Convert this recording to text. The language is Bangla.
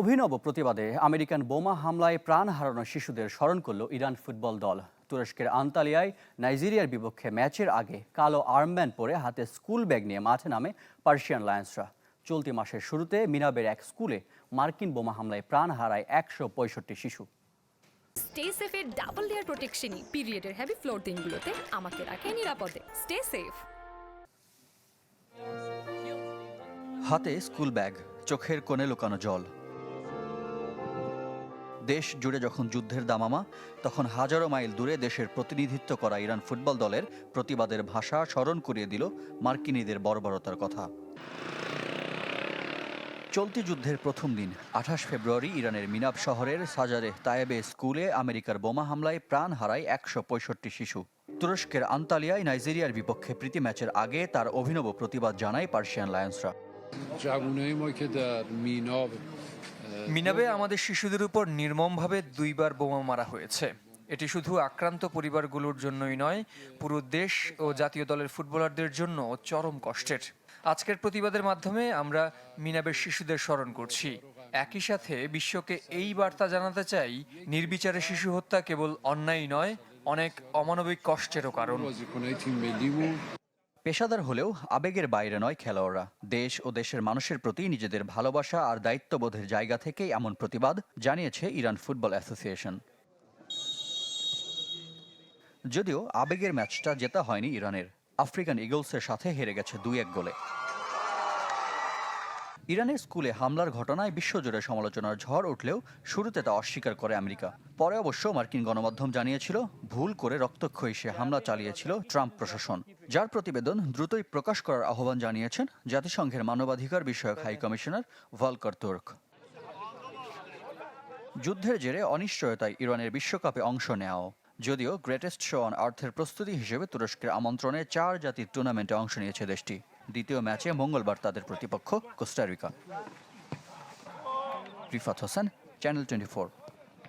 অভিনব প্রতিবাদে আমেরিকান বোমা হামলায় প্রাণ হারানো শিশুদের স্মরণ করল ইরান ফুটবল দল। তুরস্কের আন্তালিয়ায় নাইজেরিয়ার বিপক্ষে ম্যাচের আগে কালো আর্মব্যান্ড পরে হাতে স্কুল ব্যাগ নিয়ে মাঠে নামে পার্সিয়ান লায়ন্সরা। চলতি মাসের শুরুতে মিনাবের এক স্কুলে মার্কিন বোমা হামলায় প্রাণ হারায় ১৬৫ শিশু। স্টে সেফের ডাবল লেয়ার প্রোটেকশনই পিরিয়ডের হেভি ফ্লোর দিনগুলোতে আমাকে রাখে নিরাপদে। Stay safe. হাতে স্কুল ব্যাগ, চোখের কোণে লুকানো জল। দেশ জুড়ে যখন যুদ্ধের দামামা, তখন হাজারো মাইল দূরে দেশের প্রতিনিধিত্ব করা ইরান ফুটবল দলের প্রতিবাদের ভাষা স্মরণ করিয়ে দিল মার্কিনীদের বর্বরতার কথা। চলতি যুদ্ধের প্রথম দিন ২৮ ফেব্রুয়ারি ইরানের মিনাব শহরের সাজারে তায়েবে স্কুলে আমেরিকার বোমা হামলায় প্রাণ হারায় ১৬৫ শিশু। তুরস্কের আন্তালিয়ায় নাইজেরিয়ার বিপক্ষে প্রীতি ম্যাচের আগে তার অভিনব প্রতিবাদ জানায় পার্সিয়ান লায়ন্সরা। মিনাবে আমাদের শিশুদের উপর নির্মমভাবে ২ বার বোমা মারা হয়েছে। এটি শুধু আক্রান্ত পরিবারগুলোর জন্যই নয়, পুরো দেশ ও জাতীয় দলের ফুটবলারদের জন্য চরম কষ্টের। আজকের প্রতিবাদের মাধ্যমে আমরা মিনাবের শিশুদের স্মরণ করছি। একই সাথে বিশ্বকে এই বার্তা জানাতে চাই, নির্বিচারে শিশু হত্যা কেবল অন্যায় নয়, অনেক অমানবিক কষ্টেরও কারণ। পেশাদার হলেও আবেগের বাইরে নয় খেলোয়াড়রা। দেশ ও দেশের মানুষের প্রতি নিজেদের ভালোবাসা আর দায়িত্ববোধের জায়গা থেকেই এমন প্রতিবাদ জানিয়েছে ইরান ফুটবল অ্যাসোসিয়েশন। যদিও আবেগের ম্যাচটা জেতা হয়নি ইরানের। আফ্রিকান ইগলসের সাথে হেরে গেছে ২-১ গোলে। ইরানের স্কুলে হামলার ঘটনায় বিশ্বজুড়ে সমালোচনার ঝড় উঠলেও শুরুতে তা অস্বীকার করে আমেরিকা। পরে অবশ্য মার্কিন গণমাধ্যম জানিয়েছিল, ভুল করে রক্তক্ষয়ী সে হামলা চালিয়েছিল ট্রাম্প প্রশাসন, যার প্রতিবেদন দ্রুতই প্রকাশ করার আহ্বান জানিয়েছেন জাতিসংঘের মানবাধিকার বিষয়ক হাই কমিশনার ভলকার তুর্ক। যুদ্ধের জেরে অনিশ্চয়তায় ইরানের বিশ্বকাপে অংশ নেওয়াও। যদিও গ্রেটেস্ট শো অন আর্থের প্রস্তুতি হিসেবে তুরস্কের আমন্ত্রণে ৪ জাতির টুর্নামেন্টে অংশ নিয়েছে দেশটি। দ্বিতীয় ম্যাচে মঙ্গলবার তাদের প্রতিপক্ষ কোস্টারিকা। রিফাত হোসেন, চ্যানেল 24।